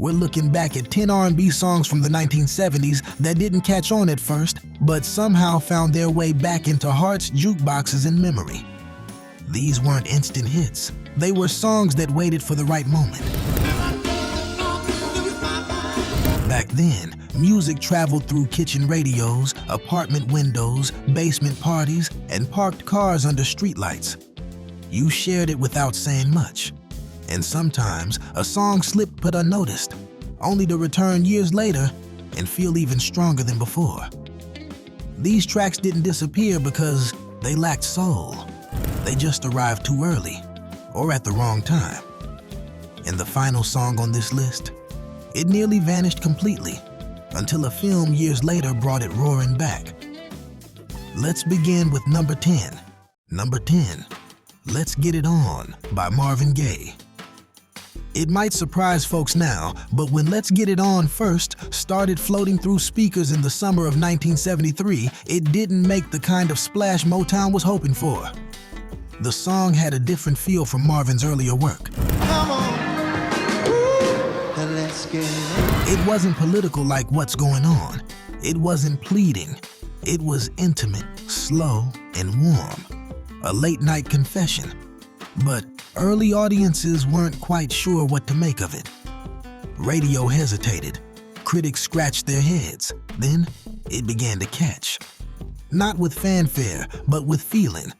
We're looking back at 10 R&B songs from the 1970s that didn't catch on at first, but somehow found their way back into hearts, jukeboxes, and memory. These weren't instant hits. They were songs that waited for the right moment. Back then, music traveled through kitchen radios, apartment windows, basement parties, and parked cars under streetlights. You shared it without saying much. And sometimes, a song slipped put unnoticed, only to return years later and feel even stronger than before. These tracks didn't disappear because they lacked soul. They just arrived too early, or at the wrong time. And the final song on this list, it nearly vanished completely, until a film years later brought it roaring back. Let's begin with number 10. Number 10, Let's Get It On by Marvin Gaye. It might surprise folks now, but when Let's Get It On first started floating through speakers in the summer of 1973, it didn't make the kind of splash Motown was hoping for. The song had a different feel from Marvin's earlier work. Come on. Ooh, let's get it. It wasn't political like What's Going On. It wasn't pleading. It was intimate, slow, and warm. A late-night confession. But early audiences weren't quite sure what to make of it. Radio hesitated. Critics scratched their heads. Then it began to catch. Not with fanfare, but with feeling.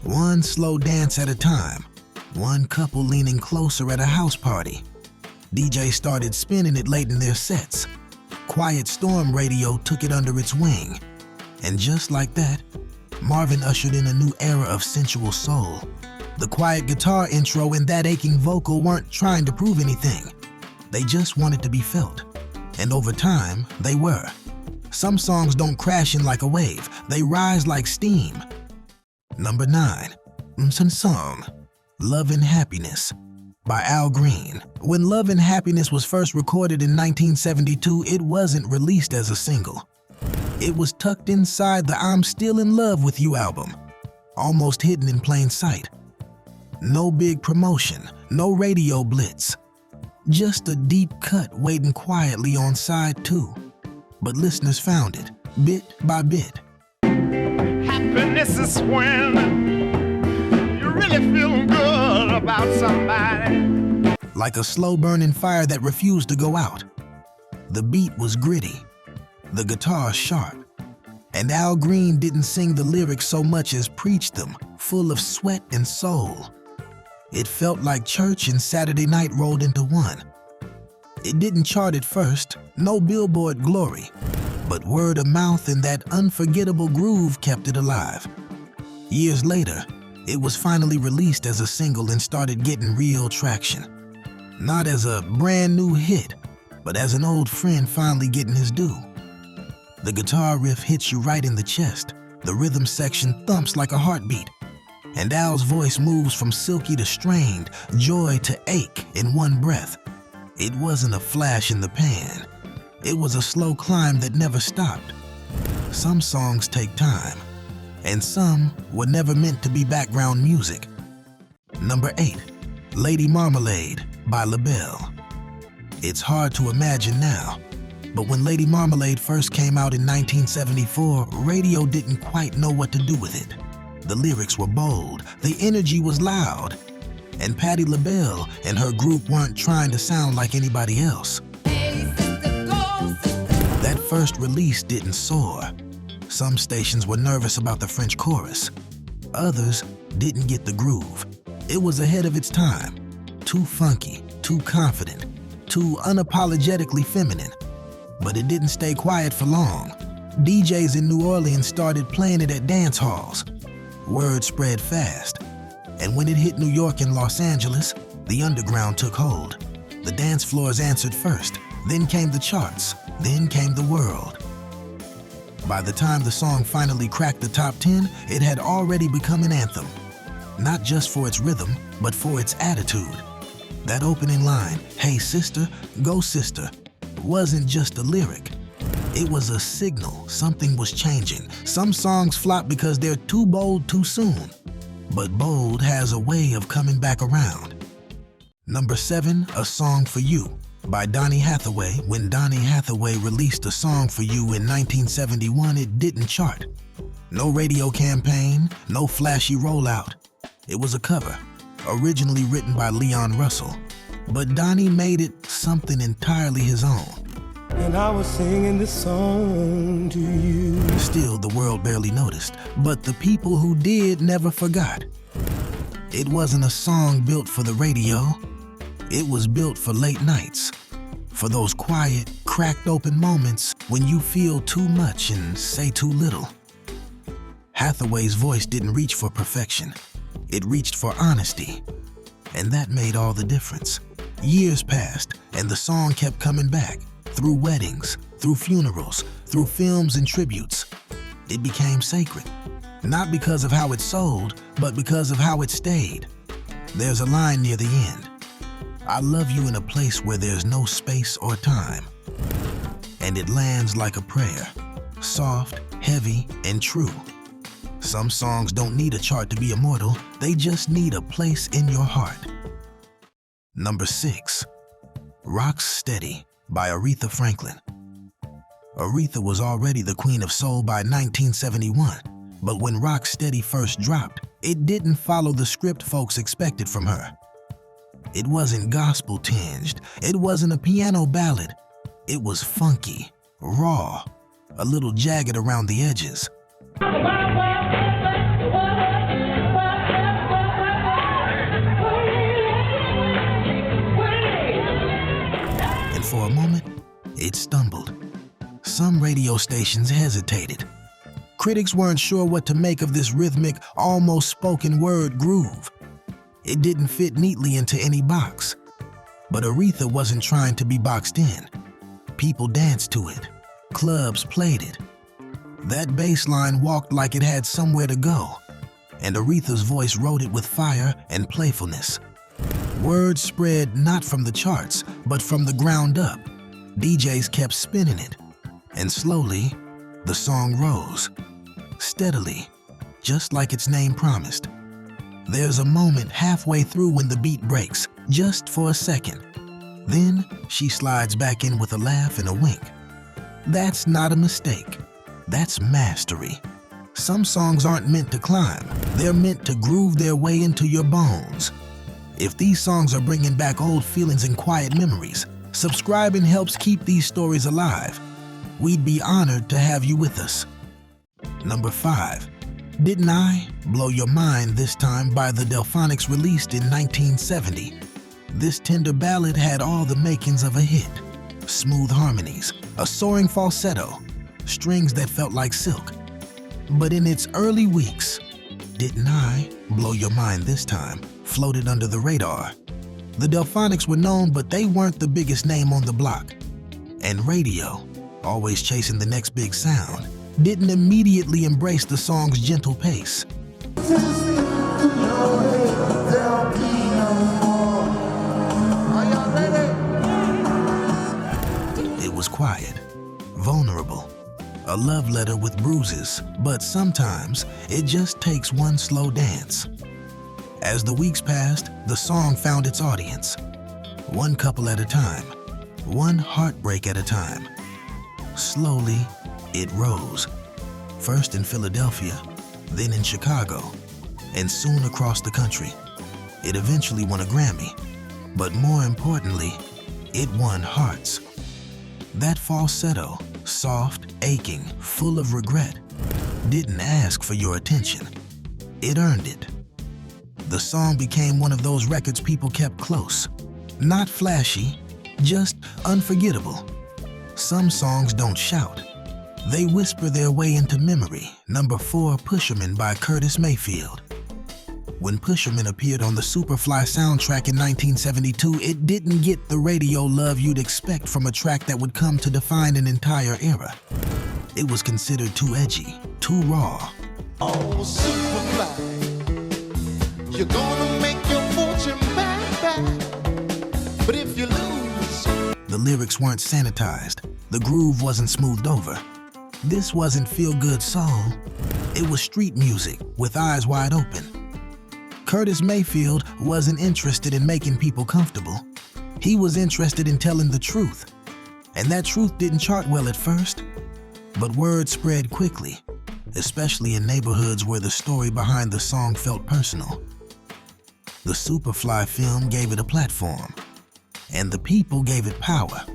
One slow dance at a time. One couple leaning closer at a house party. DJ started spinning it late in their sets. Quiet Storm Radio took it under its wing. And just like that, Marvin ushered in a new era of sensual soul. The quiet guitar intro and that aching vocal weren't trying to prove anything. They just wanted to be felt. And over time, they were. Some songs don't crash in like a wave. They rise like steam. Number 9, Song, Love and Happiness by Al Green. When Love and Happiness was first recorded in 1972, it wasn't released as a single. It was tucked inside the I'm Still in Love with You album, almost hidden in plain sight. No big promotion, no radio blitz. Just a deep cut waiting quietly on side 2. But listeners found it, bit by bit. Happiness is when you really feel good about somebody. Like a slow burning fire that refused to go out. The beat was gritty, the guitar sharp. And Al Green didn't sing the lyrics so much as preach them, full of sweat and soul. It felt like church and Saturday night rolled into one. It didn't chart at first, no Billboard glory, but word of mouth and that unforgettable groove kept it alive. Years later, it was finally released as a single and started getting real traction. Not as a brand new hit, but as an old friend finally getting his due. The guitar riff hits you right in the chest. The rhythm section thumps like a heartbeat. And Al's voice moves from silky to strained, joy to ache in one breath. It wasn't a flash in the pan. It was a slow climb that never stopped. Some songs take time, and some were never meant to be background music. Number 8, Lady Marmalade by LaBelle. It's hard to imagine now, but when Lady Marmalade first came out in 1974, radio didn't quite know what to do with it. The lyrics were bold, the energy was loud, and Patti LaBelle and her group weren't trying to sound like anybody else. Hey, sister, go, sister. That first release didn't soar. Some stations were nervous about the French chorus. Others didn't get the groove. It was ahead of its time. Too funky, too confident, too unapologetically feminine. But it didn't stay quiet for long. DJs in New Orleans started playing it at dance halls. Word spread fast. And when it hit New York and Los Angeles, the underground took hold. The dance floors answered first, then came the charts, then came the world. By the time the song finally cracked the top 10, it had already become an anthem. Not just for its rhythm, but for its attitude. That opening line, "Hey sister, go sister," wasn't just a lyric. It was a signal something was changing. Some songs flop because they're too bold too soon. But bold has a way of coming back around. Number 7, A Song for You by Donny Hathaway. When Donny Hathaway released a song for you in 1971, it didn't chart. No radio campaign, no flashy rollout. It was a cover, originally written by Leon Russell, but Donny made it something entirely his own. And I was singing this song to you. Still, the world barely noticed, but the people who did never forgot. It wasn't a song built for the radio. It was built for late nights, for those quiet, cracked open moments when you feel too much and say too little. Hathaway's voice didn't reach for perfection. It reached for honesty, and that made all the difference. Years passed, and the song kept coming back, through weddings, through funerals, through films and tributes. It became sacred, not because of how it sold, but because of how it stayed. There's a line near the end. I love you in a place where there's no space or time. And it lands like a prayer, soft, heavy, and true. Some songs don't need a chart to be immortal, they just need a place in your heart. Number 6, Rock Steady by Aretha Franklin. Aretha was already the queen of soul by 1971, but when Rock Steady first dropped, it didn't follow the script folks expected from her. It wasn't gospel tinged, it wasn't a piano ballad. It was funky, raw, a little jagged around the edges. And for a moment, it stumbled. Some radio stations hesitated. Critics weren't sure what to make of this rhythmic, almost spoken word groove. It didn't fit neatly into any box. But Aretha wasn't trying to be boxed in. People danced to it. Clubs played it. That bass line walked like it had somewhere to go, and Aretha's voice wrote it with fire and playfulness. Word spread not from the charts, but from the ground up. DJs kept spinning it, and slowly, the song rose. Steadily, just like its name promised. There's a moment halfway through when the beat breaks, just for a second. Then, she slides back in with a laugh and a wink. That's not a mistake. That's mastery. Some songs aren't meant to climb. They're meant to groove their way into your bones. If these songs are bringing back old feelings and quiet memories, subscribing helps keep these stories alive. We'd be honored to have you with us. Number 5, Didn't I Blow Your Mind This Time by the Delphonics, released in 1970. This tender ballad had all the makings of a hit. Smooth harmonies, a soaring falsetto, strings that felt like silk. But in its early weeks, Didn't I Blow Your Mind This Time floated under the radar. The Delphonics were known, but they weren't the biggest name on the block. And radio, always chasing the next big sound, didn't immediately embrace the song's gentle pace. It was quiet, vulnerable, a love letter with bruises, but sometimes it just takes one slow dance. As the weeks passed, the song found its audience. One couple at a time, one heartbreak at a time. Slowly, it rose. First in Philadelphia, then in Chicago, and soon across the country. It eventually won a Grammy, but more importantly, it won hearts. That falsetto, soft, aching, full of regret, didn't ask for your attention. It earned it. The song became one of those records people kept close. Not flashy, just unforgettable. Some songs don't shout. They whisper their way into memory. Number 4, Pusherman by Curtis Mayfield. When Pusherman appeared on the Superfly soundtrack in 1972, it didn't get the radio love you'd expect from a track that would come to define an entire era. It was considered too edgy, too raw. Oh, Superfly, you're gonna make your fortune back. But if you lose... The lyrics weren't sanitized. The groove wasn't smoothed over. This wasn't feel-good soul. It was street music with eyes wide open. Curtis Mayfield wasn't interested in making people comfortable. He was interested in telling the truth, and that truth didn't chart well at first, but word spread quickly, especially in neighborhoods where the story behind the song felt personal. The Superfly film gave it a platform, and the people gave it power.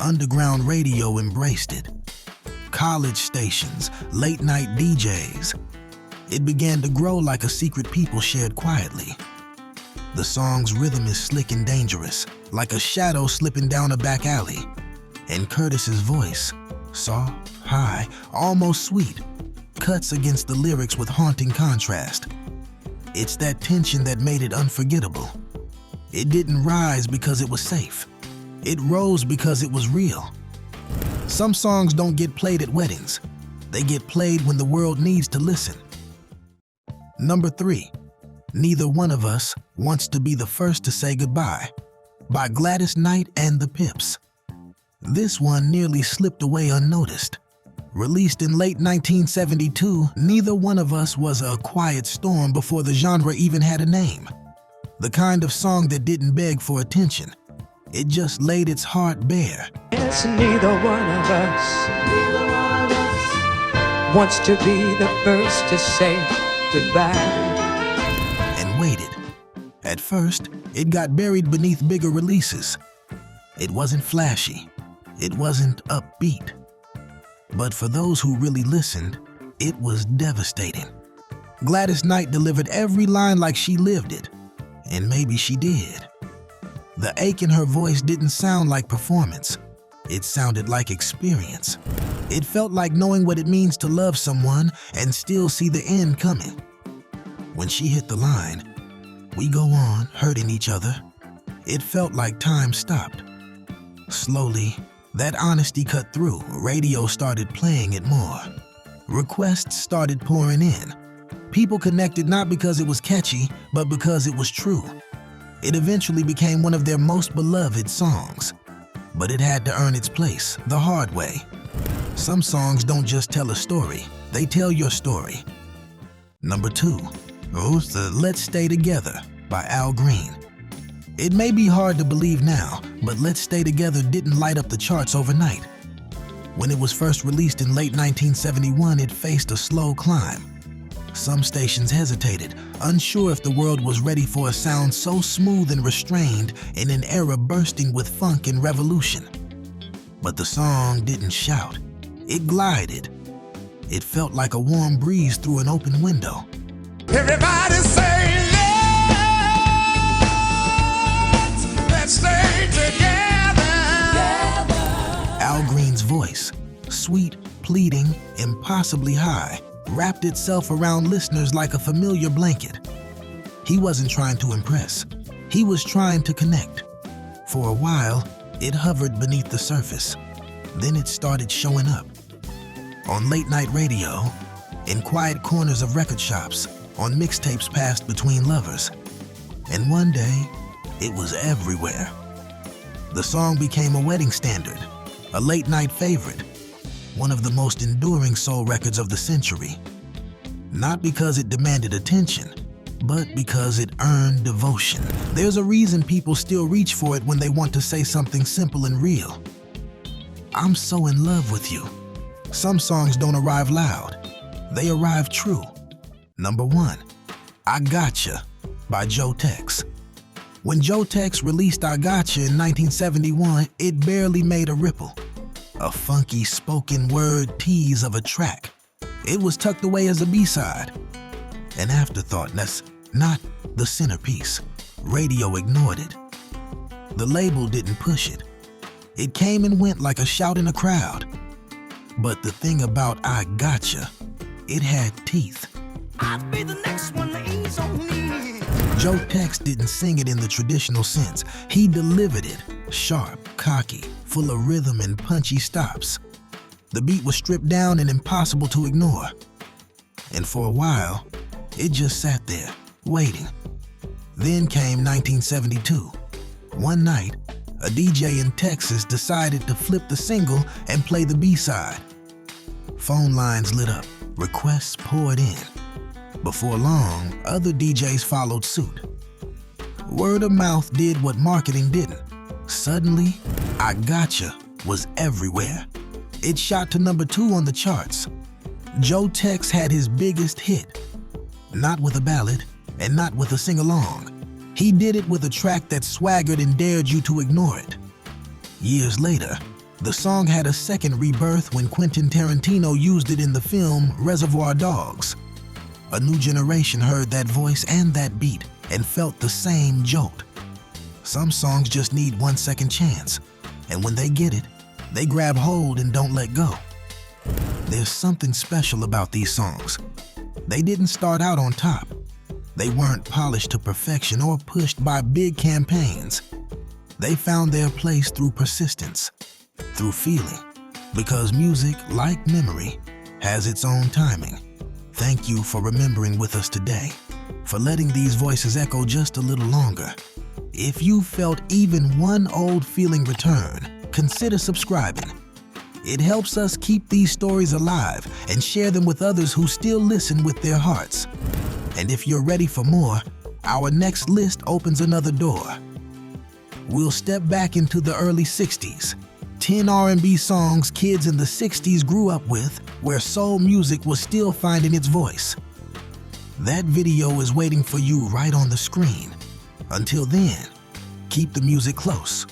Underground radio embraced it. College stations, late-night DJs. It began to grow like a secret people shared quietly. The song's rhythm is slick and dangerous, like a shadow slipping down a back alley. And Curtis's voice, soft, high, almost sweet, cuts against the lyrics with haunting contrast. It's that tension that made it unforgettable. It didn't rise because it was safe. It rose because it was real. Some songs don't get played at weddings. They get played when the world needs to listen. Number 3, Neither One of Us Wants to Be the First to Say Goodbye, by Gladys Knight and the Pips. This one nearly slipped away unnoticed. Released in late 1972, Neither One of Us was a quiet storm before the genre even had a name. The kind of song that didn't beg for attention. It just laid its heart bare. Yes, neither one of us wants to be the first to say goodbye. And waited. At first, it got buried beneath bigger releases. It wasn't flashy. It wasn't upbeat. But for those who really listened, it was devastating. Gladys Knight delivered every line like she lived it. And maybe she did. The ache in her voice didn't sound like performance. It sounded like experience. It felt like knowing what it means to love someone and still see the end coming. When she hit the line, "We go on hurting each other," it felt like time stopped. Slowly, that honesty cut through. Radio started playing it more. Requests started pouring in. People connected not because it was catchy, but because it was true. It eventually became one of their most beloved songs. But it had to earn its place the hard way. Some songs don't just tell a story, they tell your story. Number 2, Let's Stay Together by Al Green. It may be hard to believe now, but Let's Stay Together didn't light up the charts overnight. When it was first released in late 1971, it faced a slow climb. Some stations hesitated, unsure if the world was ready for a sound so smooth and restrained in an era bursting with funk and revolution. But the song didn't shout. It glided. It felt like a warm breeze through an open window. Everybody say let's stay together. Al Green's voice, sweet, pleading, impossibly high, wrapped itself around listeners like a familiar blanket. He wasn't trying to impress. He was trying to connect. For a while, it hovered beneath the surface. Then it started showing up. On late-night radio, in quiet corners of record shops, on mixtapes passed between lovers. And one day, it was everywhere. The song became a wedding standard, a late-night favorite, one of the most enduring soul records of the century. Not because it demanded attention, but because it earned devotion. There's a reason people still reach for it when they want to say something simple and real. I'm so in love with you. Some songs don't arrive loud. They arrive true. Number 1, I Gotcha by Joe Tex. When Joe Tex released I Gotcha in 1971, it barely made a ripple. A funky spoken word tease of a track. It was tucked away as a B-side. An afterthought that's not the centerpiece. Radio ignored it. The label didn't push it. It came and went like a shout in a crowd. But the thing about I Gotcha, it had teeth. I'll be the next one to ease on me. Joe Tex didn't sing it in the traditional sense. He delivered it, sharp, cocky, full of rhythm and punchy stops. The beat was stripped down and impossible to ignore. And for a while, it just sat there, waiting. Then came 1972. One night, a DJ in Texas decided to flip the single and play the B-side. Phone lines lit up, requests poured in. Before long, other DJs followed suit. Word of mouth did what marketing didn't. Suddenly, I Gotcha was everywhere. It shot to number 2 on the charts. Joe Tex had his biggest hit, not with a ballad and not with a sing-along. He did it with a track that swaggered and dared you to ignore it. Years later, the song had a second rebirth when Quentin Tarantino used it in the film Reservoir Dogs. A new generation heard that voice and that beat and felt the same jolt. Some songs just need one second chance, and when they get it, they grab hold and don't let go. There's something special about these songs. They didn't start out on top. They weren't polished to perfection or pushed by big campaigns. They found their place through persistence, through feeling, because music, like memory, has its own timing. Thank you for remembering with us today, for letting these voices echo just a little longer. If you felt even one old feeling return, consider subscribing. It helps us keep these stories alive and share them with others who still listen with their hearts. And if you're ready for more, our next list opens another door. We'll step back into the early 60s. 10 R&B songs kids in the 60s grew up with, where soul music was still finding its voice. That video is waiting for you right on the screen. Until then, keep the music close.